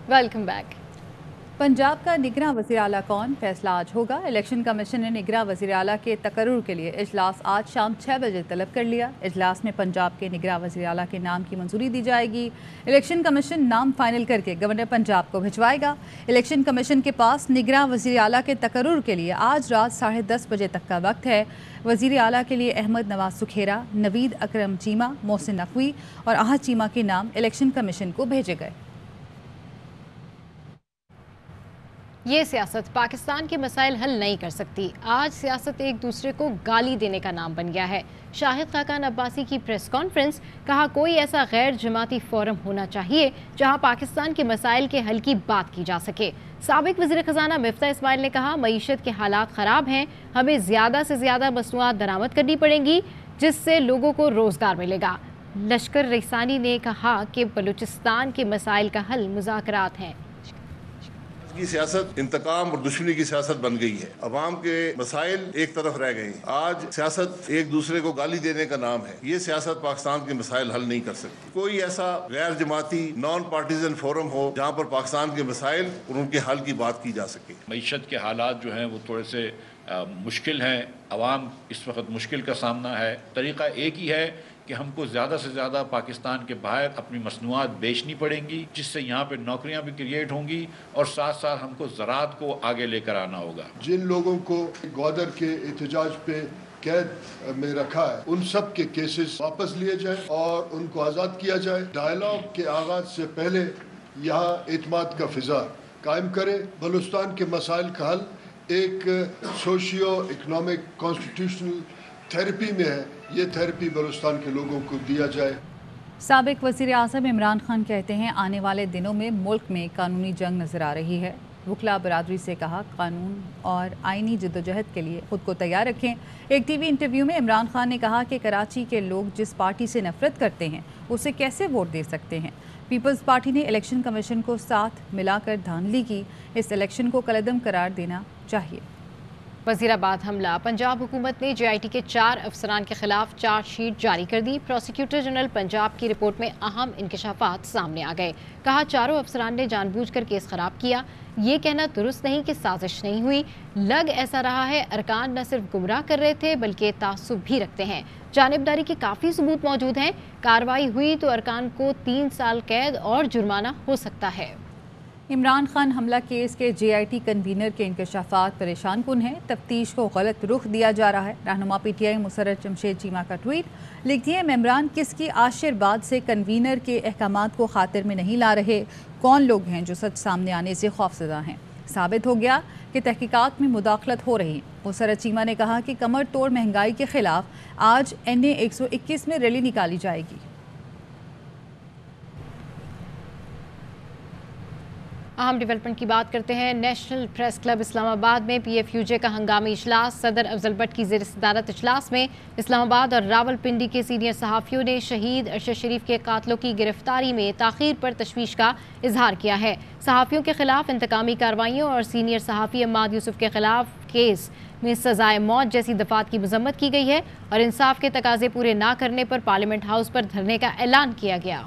Welcome back. Punjab का निगरां वज़ीर आला कौन, फैसला आज होगा। इलेक्शन कमीशन ने निगरां वज़ीर आला के तकर्रुर के लिए इजलास आज शाम 6 बजे तलब कर लिया। इजलास में पंजाब के निगरां वज़ीर आला के नाम की मंजूरी दी जाएगी। इलेक्शन कमीशन नाम फाइनल करके गवर्नर पंजाब को भिजवाएगा। इलेक्शन कमीशन के पास निगरां वज़ीर आला के तकर्रुर के लिए आज रात 10:30 बजे तक का वक्त है। वज़ीर आला के लिए अहमद नवाज सुखेरा, नवीद अकरम चीमा, मोहसिन नकवी और आहद चीमा के नाम इलेक्शन कमीशन को भेजे गए। ये सियासत पाकिस्तान के मसाइल हल नहीं कर सकती। आज सियासत एक दूसरे को गाली देने का नाम बन गया है। शाहिद खाकान अब्बासी की प्रेस कॉन्फ्रेंस, कहा कोई ऐसा गैर जमाती फोरम होना चाहिए जहां पाकिस्तान के मसाइल के हल की बात की जा सके। साबिक वज़ीर ख़जाना मिफ्ता इस्माइल ने कहा मईशत के हालात ख़राब हैं, हमें ज़्यादा से ज़्यादा मसनूआत दरामद करनी पड़ेंगी जिससे लोगों को रोज़गार मिलेगा। लश्कर रईसानी ने कहा कि बलूचिस्तान के मसाइल का हल मुज़ाकरात हैं। की सियासत इंतकाम और दुश्मनी की सियासत बन गई है। अवाम के मसाइल एक तरफ रह गए हैं। आज सियासत एक दूसरे को गाली देने का नाम है। ये सियासत पाकिस्तान के मसाइल हल नहीं कर सकती। कोई ऐसा गैर जमाती नॉन पार्टीजन फोरम हो जहाँ पर पाकिस्तान के मसाइल और उनके हल की बात की जा सके। मईशत के हालात जो हैं वो थोड़े से मुश्किल हैं। अवाम इस वक्त मुश्किल का सामना है। तरीका एक ही है कि हमको ज़्यादा से ज़्यादा पाकिस्तान के बाहर अपनी मसनूआत बेचनी पड़ेंगी जिससे यहाँ पे नौकरियाँ भी क्रिएट होंगी और साथ साथ हमको ज़राअत को आगे लेकर आना होगा। जिन लोगों को ग्वादर के एहतजाज पे कैद में रखा है उन सब के केसेस वापस लिए जाए और उनको आज़ाद किया जाए। डायलॉग के आगाज से पहले यहाँ एतमाद का फिजा कायम करे। बलूचिस्तान के मसाइल का हल एक सोशियो इकनॉमिक कॉन्स्टिट्यूशनल थेरेपी में है। ये थेरेपी बलूचिस्तान के लोगों को दिया जाए। साबिक वज़ीर आज़म इमरान खान कहते हैं आने वाले दिनों में मुल्क में कानूनी जंग नज़र आ रही है। वकला बरादरी से कहा कानून और आइनी जद्दोजहद के लिए ख़ुद को तैयार रखें। एक टीवी इंटरव्यू में इमरान खान ने कहा कि कराची के लोग जिस पार्टी से नफरत करते हैं उसे कैसे वोट दे सकते हैं। पीपल्स पार्टी ने इलेक्शन कमीशन को साथ मिलाकर धांधली की। इस इलेक्शन को कलअदम करार देना चाहिए। वज़ीराबाद हमला, पंजाब हुकूमत ने JIT के 4 अफसरान के खिलाफ चार्जशीट जारी कर दी। प्रोसिक्यूटर जनरल पंजाब की रिपोर्ट में अहम इंकशाफात सामने आ गए। कहा चारों अफसरान ने जानबूझकर केस खराब किया। ये कहना दुरुस्त नहीं कि साजिश नहीं हुई। लग ऐसा रहा है अरकान न सिर्फ गुमराह कर रहे थे बल्कि तासुब भी रखते हैं। जानिबदारी के काफ़ी सबूत मौजूद हैं। कार्रवाई हुई तो अरकान को 3 साल कैद और जुर्माना हो सकता है। इमरान खान हमला केस के JIT कन्वीनर के इंकशाफात परेशान कुन हैं। तफ्तीश को गलत रुख दिया जा रहा है। रहनुमा PTI मुसर्रत जमशेद चीमा का ट्वीट। लिखती है मेम्बरान किसकी आशीर्वाद से कन्वीनर के अहकामात को खातिर में नहीं ला रहे। कौन लोग हैं जो सच सामने आने से खौफजदा हैं। साबित हो गया कि तहकीकात में मुदाखलत हो रही है। मुसर्रत चीमा ने कहा कि कमर तोड़ महंगाई के खिलाफ आज NA 121 में रैली निकाली जाएगी। अहम डेवलपमेंट की बात करते हैं। नेशनल प्रेस क्लब इस्लामाबाद में PFUJ का हंगामी इजलास। सदर अफजल भट्ट की ज़ेर सदारत इजलास में इस्लामाबाद और रावलपिंडी के सीनियर सहाफ़ियों ने शहीद अरशद शरीफ के कातलों की गिरफ्तारी में ताख़ीर पर तशवीश का इजहार किया है। सहाफ़ियों के खिलाफ इंतकामी कार्रवाइयों और सीनियर सहाफ़ी अम्माद यूसुफ के खिलाफ केस में सजाए मौत जैसी दफात की मजम्मत की गई है और इंसाफ के तकाजे पूरे ना करने पर पार्लियामेंट हाउस पर धरने का ऐलान किया गया।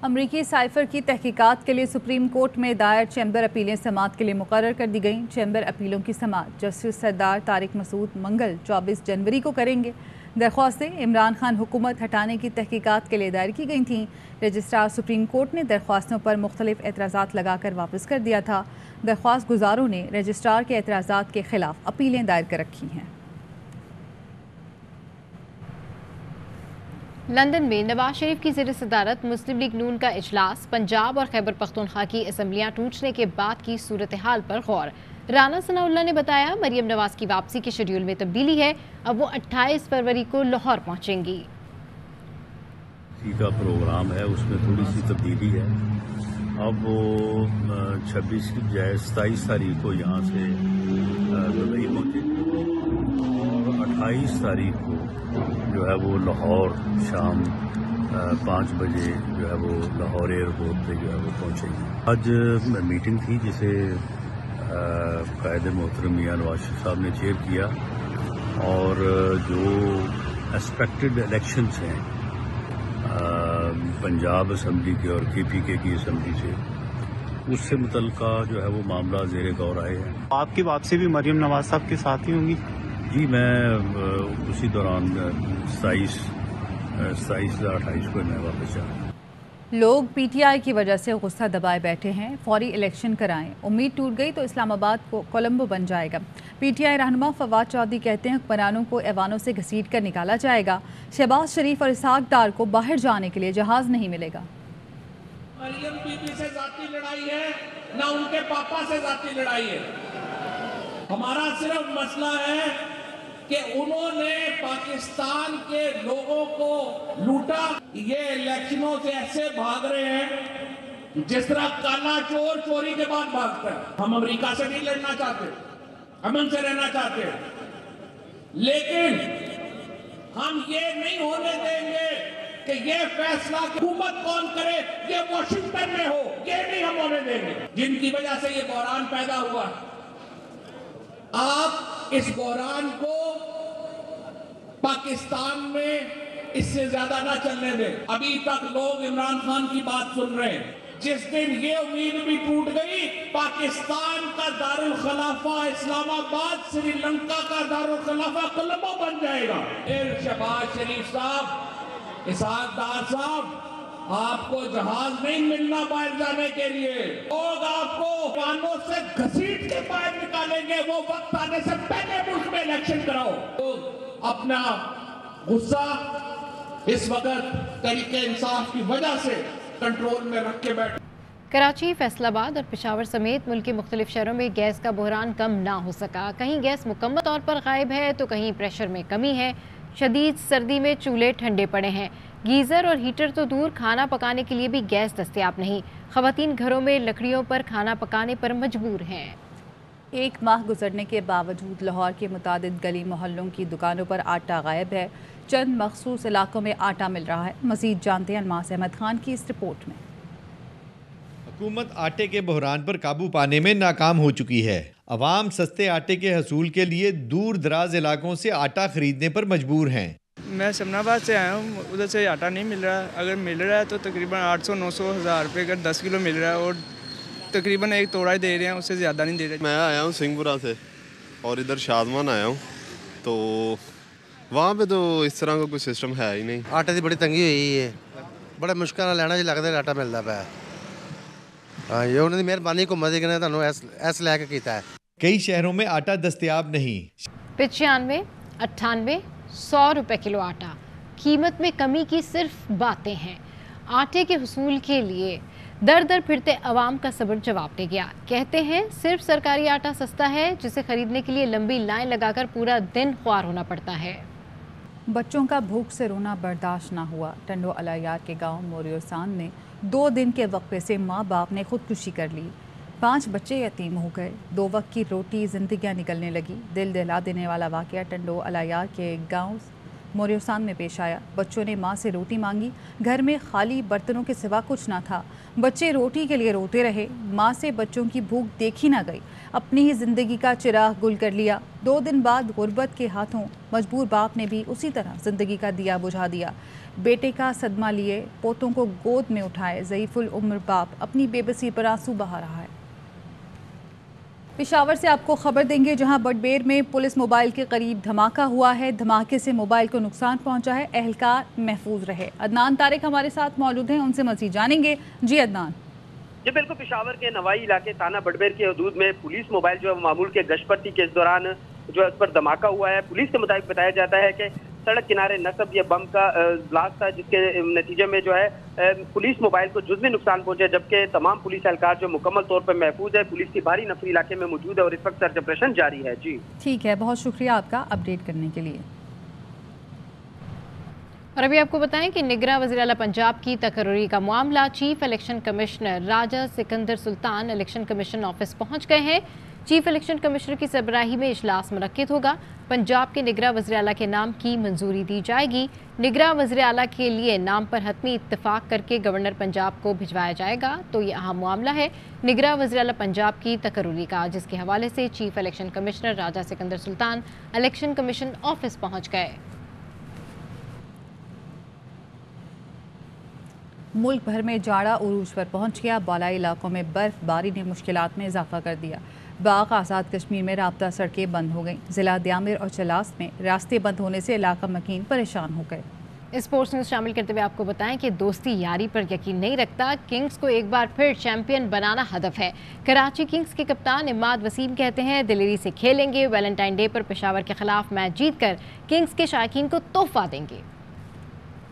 अमरीकी साइफर की तहकीकात के लिए सुप्रीम कोर्ट में दायर चैम्बर अपीलें समाअत के लिए मुकर्रर कर दी गईं। चैम्बर अपीलों की समाअत जस्टिस सरदार तारिक मसूद मंगल 24 जनवरी को करेंगे। दरख्वास्तें इमरान खान हुकूमत हटाने की तहकीकात के लिए दायर की गई थीं। रजिस्ट्रार सुप्रीम कोर्ट ने दरख्वास्तों पर मुख्तलिफ एतराज़ात लगाकर वापस कर दिया था। दरख्वास्त गुजारों ने रजिस्ट्रार के एतराज़ात के खिलाफ अपीलें दायर कर रखी हैं। लंदन में नवाज शरीफ की ज़ेर सदारत मुस्लिम लीग नून का इजलास। पंजाब और खैबर पख्तूनख्वा की असम्बलियाँ टूटने के बाद की सूरत हाल पर गौर। राना सनाउल्लाह ने बताया मरियम नवाज की वापसी के शेड्यूल में तब्दीली है। अब वो 28 फरवरी को लाहौर पहुँचेंगी। का प्रोग्राम है उसमें थोड़ी सी तब्दीली है। अब वो 26 की बजाय 27 तारीख को यहाँ से दुबई पहुँचेंगे और 28 तारीख को जो है वो लाहौर शाम 5 बजे जो है वो लाहौर एयरपोर्ट पे जो है वो पहुँचेंगे। आज मीटिंग थी जिसे कायद मोहतरम मियां नवाज शरीफ साहब ने चेयर किया और जो एक्सपेक्टेड इलेक्शंस हैं पंजाब असम्बली के और KPK की असम्बली से उससे मुतल्लिका जो है वो मामला ज़ेरे गौर आए हैं। आपकी वापसी भी मरीम नवाज साहब के साथ ही होंगी? जी, मैं उसी दौरान 27 या 28 को मैं वापस जाऊँ। लोग पीटीआई की वजह से गुस्सा दबाए बैठे हैं, फौरी इलेक्शन कराएं। उम्मीद टूट गई तो इस्लामाबाद को कोलंबो बन जाएगा। पीटीआई रहनुमा फवाद चौधरी कहते हैं हुक्मरानों को ऐवानों से घसीट कर निकाला जाएगा। शहबाज शरीफ और इसहाक डार को बाहर जाने के लिए जहाज नहीं मिलेगा। मरियम बीबी से जाती लड़ाई है, ना उनके पापा से जाती लड़ाई है। हमारा सिर्फ मसला है कि उन्होंने पाकिस्तान के लोगों को लूटा। ये इलेक्शनों से ऐसे भाग रहे हैं जिस तरह काला चोर चोरी के बाद भागता है। हम अमेरिका से नहीं लड़ना चाहते, अमन से रहना चाहते, लेकिन हम ये नहीं होने देंगे कि ये फैसला हुकूमत कौन करे ये वॉशिंगटन में हो, ये नहीं हम होने देंगे। जिनकी वजह से ये बहरान पैदा हुआ, आप इस बहरान को पाकिस्तान में इससे ज्यादा ना चलने दें। अभी तक लोग इमरान खान की बात सुन रहे हैं। जिस दिन ये उम्मीद भी टूट गई, पाकिस्तान का दारुल खलाफा इस्लामाबाद, श्रीलंका का दारुल खलाफा कोलंबो बन जाएगा। फिर शहबाज शरीफ साहब, इसहाक डार साहब, आपको जहाज नहीं मिलना बाहर जाने के लिए। लोग आपको कानों से घसीट के बाहर निकालेंगे। वो वक्त आने से पहले मुल्क में इलेक्शन कराओ। तो अपना गुस्सा इस वक्त तरीके इंसाफ की वजह से कंट्रोल में रख के बैठ। कराची, फैसलाबाद और पेशावर समेत मुल्क के मुख्तलिफ शहरों में गैस का बहरान कम ना हो सका। कहीं गैस मुकम्मल तौर पर गायब है तो कहीं प्रेशर में कमी है। शदीद सर्दी में चूल्हे ठंडे पड़े हैं। गीज़र और हीटर तो दूर, खाना पकाने के लिए भी गैस दस्तयाब नहीं। ख़वातीन घरों में लकड़ियों पर खाना पकाने पर मजबूर हैं। एक माह गुजरने के बावजूद लाहौर के मुतादिद गली मोहल्लों की दुकानों पर आटा गायब है। चंद मखसूस इलाकों में आटा मिल रहा है। मज़ीद जानते हैं अनमास अहमद खान की इस रिपोर्ट में। हुकूमत आटे के बहरान पर काबू पाने में नाकाम हो चुकी है। अवाम सस्ते आटे के हसूल के लिए दूर दराज इलाकों से आटा खरीदने पर मजबूर हैं। मैं शमनाबाद से आया हूँ, उधर से आटा नहीं मिल रहा। अगर मिल रहा है तो तकरीबन 800-900 हज़ार रुपये का 10 किलो मिल रहा है और तकरीबन एक तोड़ा ही दे रहे हैं, उससे ज़्यादा नहीं दे रहे। मैं आया हूँ सिंहपुरा से और इधर शादमान आया हूँ, तो वहाँ पे तो इस तरह का कोई सिस्टम है ही नहीं। आटे की बड़ी तंगी हुई है, बड़ा मुश्किल नाल लेना जी लगता आटा मिलता पाया। हाँ, ये उन्होंने मेहरबानी हुकूमत की ने तुहानू ऐस लैके कीता है। कई शहरों में आटा दस्तयाब नहीं। 95, 98, 100 रुपए किलो आटा। कीमत में कमी की सिर्फ बातें हैं। आटे के हुसूल के लिए दर दर फिरते अवाम का सब्र जवाब दे गया। कहते हैं सिर्फ सरकारी आटा सस्ता है, जिसे खरीदने के लिए लंबी लाइन लगाकर पूरा दिन ख्वार होना पड़ता है। बच्चों का भूख से रोना बर्दाश्त ना हुआ। टंडो अलायार के गांव मोरियोसान में 2 दिन के वक्फे से माँ बाप ने खुदकुशी कर ली। 5 बच्चे यतीम हो गए। 2 वक्त की रोटी जिंदगियां निकलने लगी। दिल दहला देने वाला वाक़या टंडो अलायार के गांव मोरियोसान में पेश आया। बच्चों ने माँ से रोटी मांगी। घर में खाली बर्तनों के सिवा कुछ ना था। बच्चे रोटी के लिए रोते रहे। माँ से बच्चों की भूख देखी ना गई। अपनी ही ज़िंदगी का चिराग गुल कर लिया। 2 दिन बाद गुर्बत के हाथों मजबूर बाप ने भी उसी तरह ज़िंदगी का दिया बुझा दिया। बेटे का सदमा लिए पोतों को गोद में उठाए ज़ईफुल उम्र बाप अपनी बेबसी पर आंसू बहा रहा है। पेशावर से आपको खबर देंगे, जहां बडबेर में पुलिस मोबाइल के करीब धमाका हुआ है। धमाके से मोबाइल को नुकसान पहुंचा है। एहलकार महफूज रहे। अदनान तारिक हमारे साथ मौजूद हैं, उनसे मज़ीद जानेंगे। जी अदनान। जी बिल्कुल, पेशावर के नवाई इलाके थाना बडबेर के हदूद में पुलिस मोबाइल जो है मामूल के गश्त पर थी कि इस दौरान जो है उस पर धमाका हुआ है। पुलिस के मुताबिक बताया जाता है कि सड़क किनारे नस्ब ये बम का ब्लास्ट था, जिसके नतीजे में जो है पुलिस मोबाइल को जुज़वी नुकसान पहुंचे, जबकि तमाम पुलिस एहलकार जो मुकम्मल तौर पर महफूज है। पुलिस की भारी नफरी इलाके में मौजूद है और इस वक्त सर्च ऑपरेशन जारी है। जी ठीक है, बहुत शुक्रिया आपका अपडेट करने के लिए। और अभी आपको बताएं कि निगरां वज़ीर आला पंजाब की तकर्री का मामला। चीफ इलेक्शन कमिश्नर राजा Sikandar Sultan election commission office पहुंच गए हैं। चीफ इलेक्शन कमिश्नर की सरबराही में इजलास मुनक्किद होगा। पंजाब के निगरां वज़ीर आला के नाम की मंजूरी दी जाएगी। निगरां वज़ीर आला के लिए नाम पर हतमी इत्तेफाक करके गवर्नर पंजाब को भिजवाया जाएगा। तो ये अहम मामला है निगरां वज़ीर आला पंजाब की तकर्री का, जिसके हवाले से चीफ इलेक्शन कमिश्नर राजा Sikandar Sultan election commission office पहुँच गए। मुल्क भर में जाड़ा उरूज पर पहुंच गया। बालाई इलाकों में बर्फबारी ने मुश्किलात में इजाफा कर दिया। बाग आज़ाद कश्मीर में राब्ता सड़कें बंद हो गईं। ज़िला द्यामिर और चलास में रास्ते बंद होने से इलाका मकीन परेशान हो गए। स्पोर्ट्स न्यूज़ शामिल करते हुए आपको बताएं कि दोस्ती यारी पर यकीन नहीं रखता, किंग्स को एक बार फिर चैंपियन बनाना हदफ है। कराची किंग्स के कप्तान इमाद वसीम कहते हैं दिलेरी से खेलेंगे, वैलेंटाइन डे पर पेशावर के खिलाफ मैच जीतकर किंग्स के शायकीन को तोहफा देंगे।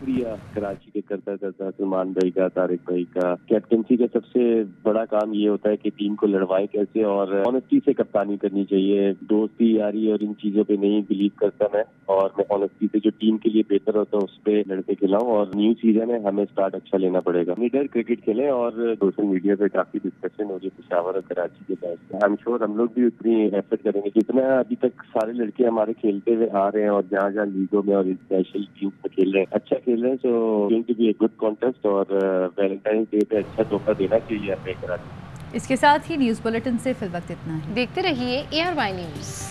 शुक्रिया कराची के करता सलमान भाई का, तारिक भाई का। कैप्टनसी का सबसे बड़ा काम ये होता है कि टीम को लड़वाएं कैसे, और ऑनेस्टी से कप्तानी करनी चाहिए। दोस्ती यारी और इन चीजों पे नहीं बिलीव करता मैं, और मैं ऑनेस्टी से जो टीम के लिए बेहतर होता है उस पे लड़के खिलाऊं। और न्यू सीजन है, हमें स्टार्ट अच्छा लेना पड़ेगा। निडर क्रिकेट खेलें, और सोशल मीडिया पे काफी डिस्कशन हो रही है पेशावर और कराची के बैच। आई एम श्योर हम लोग भी उतनी एफर्ट करेंगे जितना अभी तक सारे लड़के हमारे खेलते हुए आ रहे हैं, और जहाँ जहाँ लीगों में और इंटरनेशनल टीम में खेल रहे हैं, अच्छा खेल रहे हैं। So going to be a good contest, और वैलेंटाइन डे पे अच्छा तोहफा देना चाहिए हमें कराची। इसके साथ ही न्यूज़ बुलेटिन से फिल वक्त इतना है। देखते रहिए ARY न्यूज़।